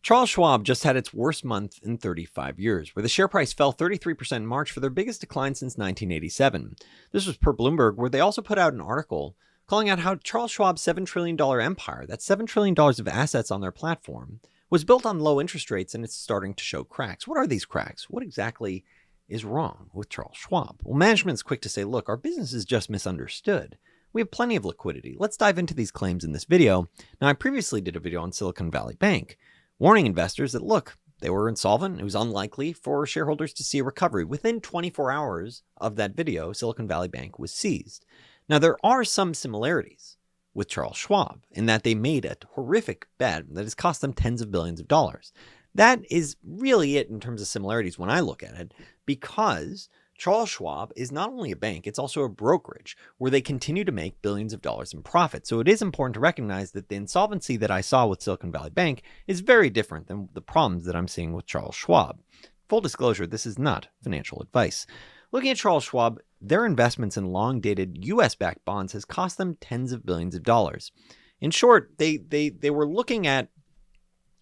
Charles Schwab just had its worst month in 35 years, where the share price fell 33% in March for their biggest decline since 1987. This was per Bloomberg, where they also put out an article calling out how Charles Schwab's $7 trillion empire, that's $7 trillion of assets on their platform, was built on low interest rates and it's starting to show cracks. What are these cracks? What exactly is wrong with Charles Schwab? Well, management's quick to say, look, our business is just misunderstood. We have plenty of liquidity. Let's dive into these claims in this video. Now, I previously did a video on Silicon Valley Bank, warning investors that, look, they were insolvent. It was unlikely for shareholders to see a recovery. Within 24 hours of that video, Silicon Valley Bank was seized. Now, there are some similarities with Charles Schwab in that they made a horrific bet that has cost them tens of billions of dollars. That is really it in terms of similarities when I look at it, because Charles Schwab is not only a bank, it's also a brokerage where they continue to make billions of dollars in profit. So it is important to recognize that the insolvency that I saw with Silicon Valley Bank is very different than the problems that I'm seeing with Charles Schwab. Full disclosure, this is not financial advice. Looking at Charles Schwab, their investments in long-dated US-backed bonds has cost them tens of billions of dollars. In short, they were looking at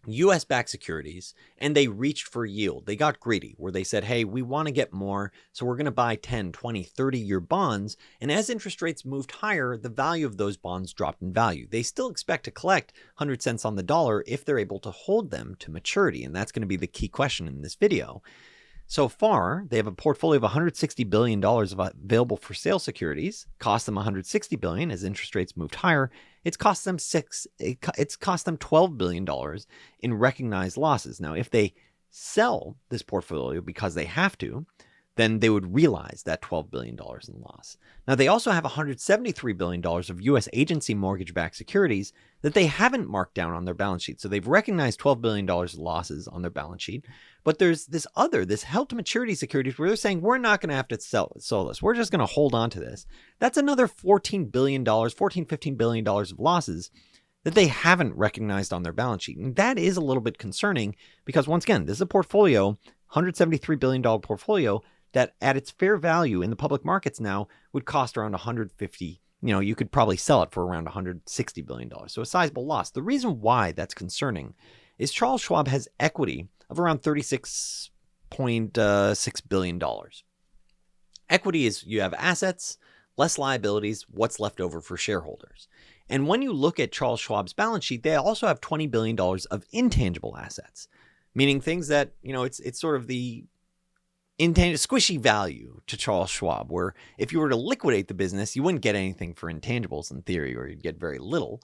US-backed securities and they reached for yield. They got greedy where they said, hey, we want to get more, so we're going to buy 10, 20, 30-year bonds. And as interest rates moved higher, the value of those bonds dropped in value. They still expect to collect 100 cents on the dollar if they're able to hold them to maturity. And that's going to be the key question in this video. So far, they have a portfolio of $160 billion of available for sale securities, cost them $160 billion as interest rates moved higher. It's cost them $12 billion in recognized losses. Now, if they sell this portfolio because they have to, then they would realize that $12 billion in loss. Now, they also have $173 billion of U.S. agency mortgage-backed securities that they haven't marked down on their balance sheet. So they've recognized $12 billion of losses on their balance sheet. But there's this held-to-maturity securities where they're saying, we're not going to have to sell this. We're just going to hold on to this. That's another $15 billion of losses that they haven't recognized on their balance sheet. And that is a little bit concerning because, once again, this is a portfolio, $173 billion portfolio, that at its fair value in the public markets now would cost around $150. You could probably sell it for around $160 billion. So a sizable loss. The reason why that's concerning is Charles Schwab has equity of around $36.6 billion. Equity is you have assets, less liabilities, what's left over for shareholders. And when you look at Charles Schwab's balance sheet, they also have $20 billion of intangible assets, meaning things that, it's sort of the squishy value to Charles Schwab, where if you were to liquidate the business, you wouldn't get anything for intangibles in theory, or you'd get very little.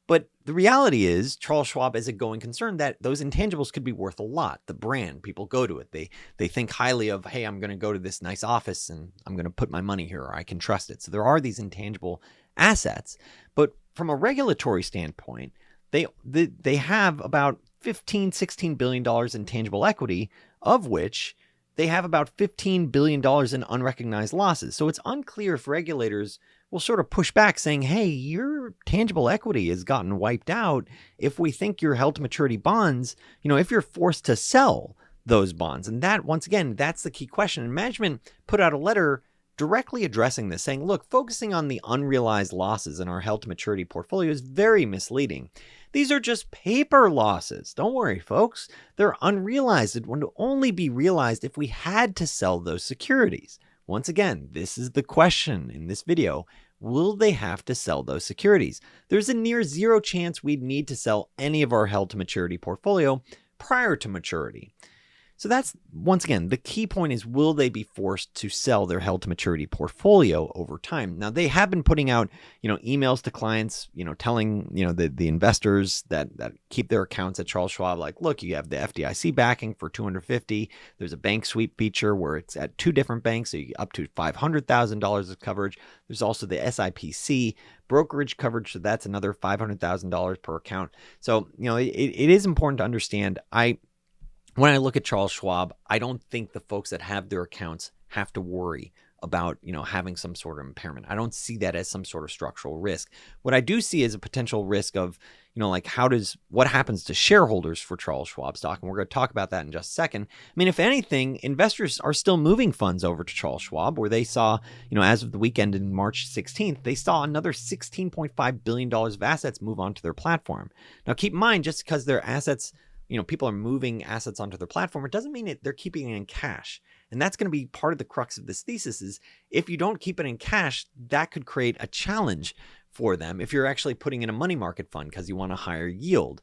But the reality is Charles Schwab is a going concern that those intangibles could be worth a lot. The brand, people go to it. They think highly of, hey, I'm going to go to this nice office and I'm going to put my money here, or I can trust it. So there are these intangible assets. But from a regulatory standpoint, they have about $16 billion in tangible equity, of which they have about $15 billion in unrecognized losses. So it's unclear if regulators will sort of push back saying, hey, your tangible equity has gotten wiped out. If we think you're held to maturity bonds, if you're forced to sell those bonds. And that, once again, that's the key question. And management put out a letter directly addressing this, saying, look, focusing on the unrealized losses in our held to maturity portfolio is very misleading. These are just paper losses. Don't worry, folks. They're unrealized. It would only be realized if we had to sell those securities. Once again, this is the question in this video. Will they have to sell those securities? There's a near zero chance we'd need to sell any of our held to maturity portfolio prior to maturity. So that's, once again, the key point is, will they be forced to sell their held to maturity portfolio over time? Now, they have been putting out, emails to clients, telling, the investors that keep their accounts at Charles Schwab, like, look, you have the FDIC backing for $250. There's a bank sweep feature where it's at two different banks, so you get up to $500,000 of coverage. There's also the SIPC brokerage coverage, so that's another $500,000 per account. So, it is important to understand. When I look at Charles Schwab, I don't think the folks that have their accounts have to worry about, having some sort of impairment. I don't see that as some sort of structural risk. What I do see is a potential risk of, what happens to shareholders for Charles Schwab stock? And we're going to talk about that in just a second. I mean, if anything, investors are still moving funds over to Charles Schwab, where they saw, as of the weekend in March 16th, they saw another $16.5 billion of assets move onto their platform. Now, keep in mind, just because their assets people are moving assets onto their platform, it doesn't mean they're keeping it in cash. And that's going to be part of the crux of this thesis is if you don't keep it in cash, that could create a challenge for them if you're actually putting in a money market fund because you want a higher yield.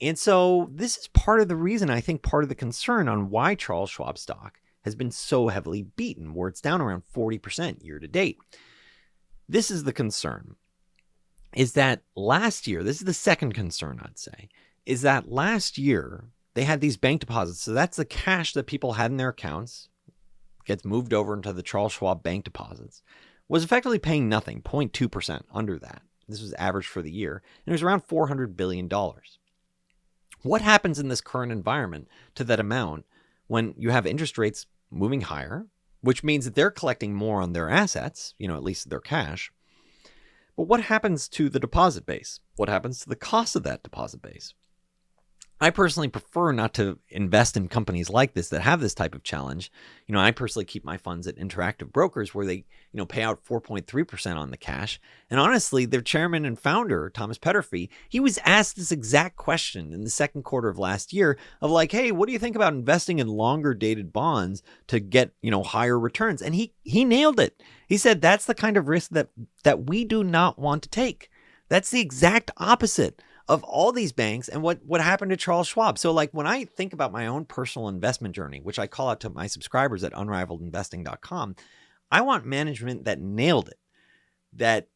And so this is part of the reason, I think part of the concern on why Charles Schwab stock has been so heavily beaten, where it's down around 40% year to date. This is the concern, is that last year, this is the second concern I'd say, is that last year they had these bank deposits. So that's the cash that people had in their accounts, gets moved over into the Charles Schwab bank deposits, was effectively paying nothing, 0.2% under that. This was average for the year, and it was around $400 billion. What happens in this current environment to that amount when you have interest rates moving higher, which means that they're collecting more on their assets, at least their cash. But what happens to the deposit base? What happens to the cost of that deposit base? I personally prefer not to invest in companies like this that have this type of challenge. I personally keep my funds at Interactive Brokers where they, pay out 4.3% on the cash. And honestly, their chairman and founder, Thomas Petterfy, he was asked this exact question in the second quarter of last year of like, hey, what do you think about investing in longer dated bonds to get, higher returns? And he nailed it. He said, that's the kind of risk that we do not want to take. That's the exact opposite of all these banks and what happened to Charles Schwab. So like when I think about my own personal investment journey, which I call out to my subscribers at unrivaledinvesting.com, I want management that nailed it, that,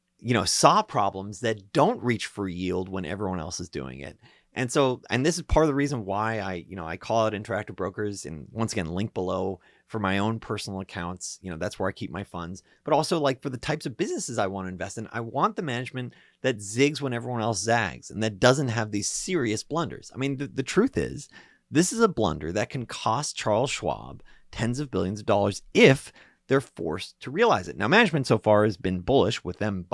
saw problems that don't reach for yield when everyone else is doing it. And so, and this is part of the reason why I call it Interactive Brokers, and once again, link below for my own personal accounts. That's where I keep my funds, but also like for the types of businesses I want to invest in, I want the management that zigs when everyone else zags and that doesn't have these serious blunders. I mean, the truth is, this is a blunder that can cost Charles Schwab tens of billions of dollars if they're forced to realize it. Now, management so far has been bullish with them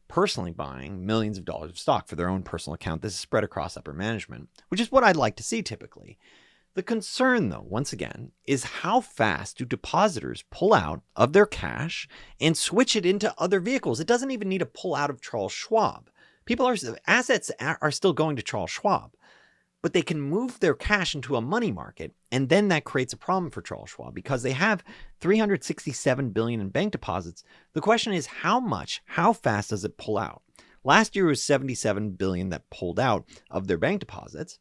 personally buying millions of dollars of stock for their own personal account. This is spread across upper management, which is what I'd like to see typically. The concern, though, once again, is how fast do depositors pull out of their cash and switch it into other vehicles? It doesn't even need to pull out of Charles Schwab. Assets are still going to Charles Schwab, but they can move their cash into a money market, and then that creates a problem for Charles Schwab because they have $367 billion in bank deposits. The question is how fast does it pull out? Last year was $77 billion that pulled out of their bank deposits.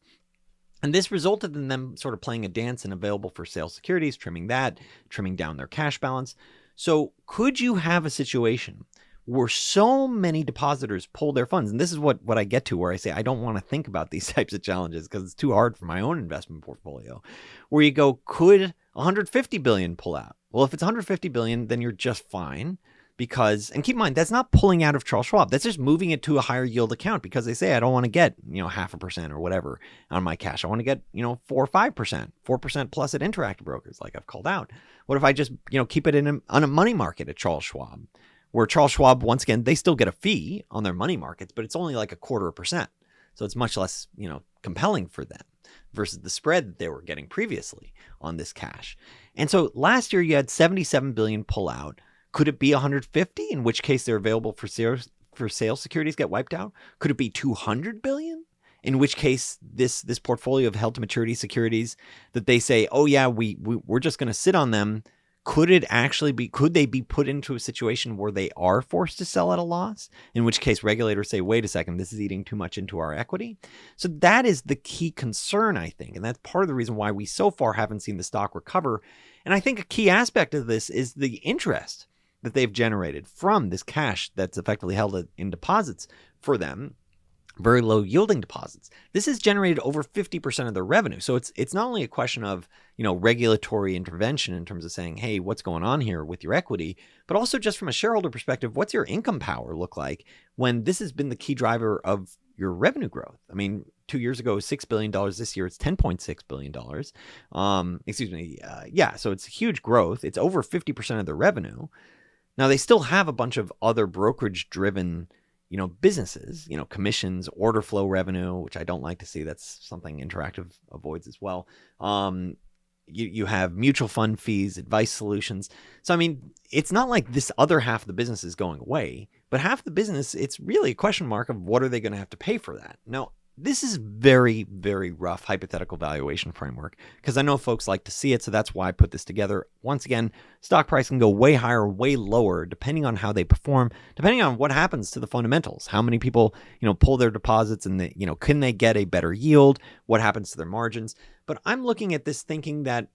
And this resulted in them sort of playing a dance in available for sale securities, trimming down their cash balance. So could you have a situation where so many depositors pull their funds? And this is what I get to where I say I don't want to think about these types of challenges because it's too hard for my own investment portfolio. Where you go, could 150 billion pull out? Well, if it's 150 billion, then you're just fine. Because, and keep in mind, that's not pulling out of Charles Schwab. That's just moving it to a higher yield account because they say, I don't want to get, 0.5% or whatever on my cash. I want to get, 4 or 5%, 4% plus at Interactive Brokers, like I've called out. What if I just, keep it on a money market at Charles Schwab, where Charles Schwab, once again, they still get a fee on their money markets, but it's only like 0.25%. So it's much less, compelling for them versus the spread that they were getting previously on this cash. And so last year you had 77 billion pull out. Could it be 150, in which case they're available for sale securities get wiped out? Could it be 200 billion, in which case this portfolio of held to maturity securities that they say, oh yeah, we're just going to sit on them. Could they be put into a situation where they are forced to sell at a loss? In which case regulators say, wait a second, this is eating too much into our equity. So that is the key concern, I think. And that's part of the reason why we so far haven't seen the stock recover. And I think a key aspect of this is the interest that they've generated from this cash that's effectively held in deposits for them, very low yielding deposits. This has generated over 50% of their revenue. So it's not only a question of, regulatory intervention in terms of saying, hey, what's going on here with your equity, but also just from a shareholder perspective, what's your income power look like when this has been the key driver of your revenue growth? I mean, 2 years ago, $6 billion. This year, it's $10.6 billion. So it's huge growth. It's over 50% of their revenue. Now, they still have a bunch of other brokerage-driven, businesses, commissions, order flow revenue, which I don't like to see. That's something Interactive avoids as well. You have mutual fund fees, advice solutions. So, I mean, it's not like this other half of the business is going away, but half the business, it's really a question mark of what are they going to have to pay for that? Now, this is very, very rough hypothetical valuation framework because I know folks like to see it. So that's why I put this together. Once again, stock price can go way higher or way lower depending on how they perform, depending on what happens to the fundamentals. How many people, pull their deposits and can they get a better yield? What happens to their margins? But I'm looking at this thinking that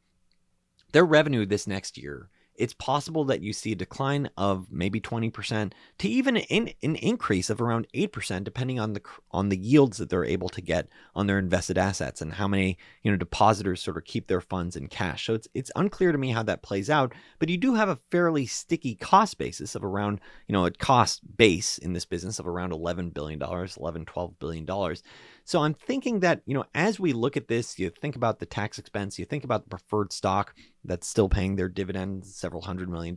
their revenue this next year, it's possible that you see a decline of maybe 20% to even an increase of around 8%, depending on the yields that they're able to get on their invested assets and how many depositors sort of keep their funds in cash. So it's unclear to me how that plays out. But you do have a fairly sticky cost basis of around a cost base in this business of around $11 billion, $12 billion. So I'm thinking that, as we look at this, you think about the tax expense, you think about the preferred stock that's still paying their dividends, several $100 million.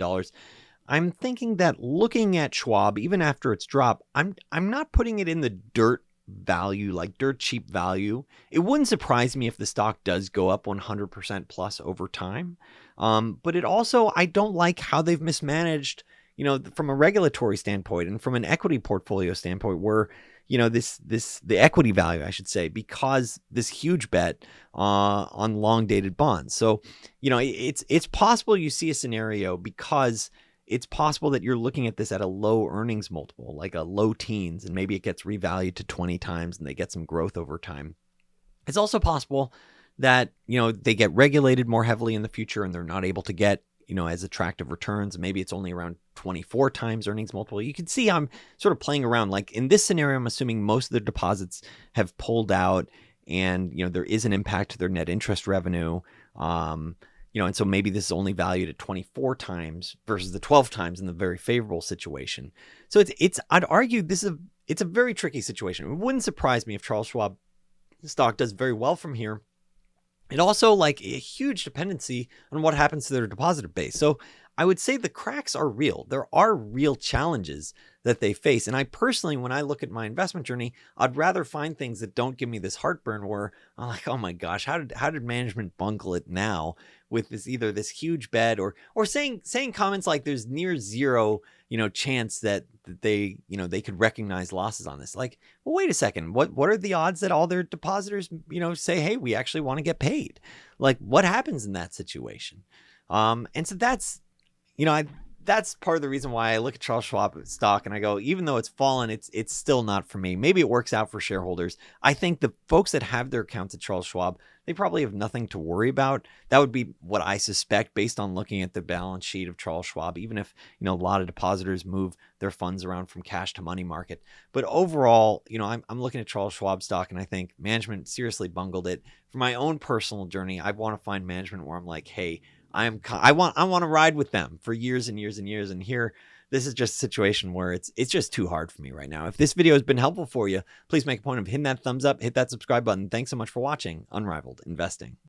I'm thinking that looking at Schwab, even after its drop, I'm not putting it in the dirt value, like dirt cheap value. It wouldn't surprise me if the stock does go up 100% plus over time. But it also, I don't like how they've mismanaged, from a regulatory standpoint and from an equity portfolio standpoint where, the equity value, I should say, because this huge bet on long dated bonds. So, it's possible you see a scenario because it's possible that you're looking at this at a low earnings multiple, like a low teens, and maybe it gets revalued to 20 times and they get some growth over time. It's also possible that, they get regulated more heavily in the future and they're not able to get as attractive returns. Maybe it's only around 24 times earnings multiple. You can see I'm sort of playing around. Like in this scenario, I'm assuming most of the deposits have pulled out and, there is an impact to their net interest revenue. And so maybe this is only valued at 24 times versus the 12 times in the very favorable situation. So I'd argue it's a very tricky situation. It wouldn't surprise me if Charles Schwab stock does very well from here. It also a huge dependency on what happens to their depositor base. So I would say the cracks are real. There are real challenges that they face. And I personally, when I look at my investment journey, I'd rather find things that don't give me this heartburn where I'm like, oh my gosh, how did management bungle it now with either this huge bet or saying comments like there's near zero, chance that they could recognize losses on this. Like, well, wait a second. What are the odds that all their depositors, say, hey, we actually want to get paid? Like, what happens in that situation? And so that's, that's part of the reason why I look at Charles Schwab stock and I go, even though it's fallen, it's still not for me. Maybe it works out for shareholders. I think the folks that have their accounts at Charles Schwab, they probably have nothing to worry about. That would be what I suspect based on looking at the balance sheet of Charles Schwab, even if, a lot of depositors move their funds around from cash to money market. But overall, I'm looking at Charles Schwab stock and I think management seriously bungled it. For my own personal journey, I want to find management where I'm like, hey, I want to ride with them for years and years and years. And here, this is just a situation where it's just too hard for me right now. If this video has been helpful for you, please make a point of hitting that thumbs up, hit that subscribe button. Thanks so much for watching Unrivaled Investing.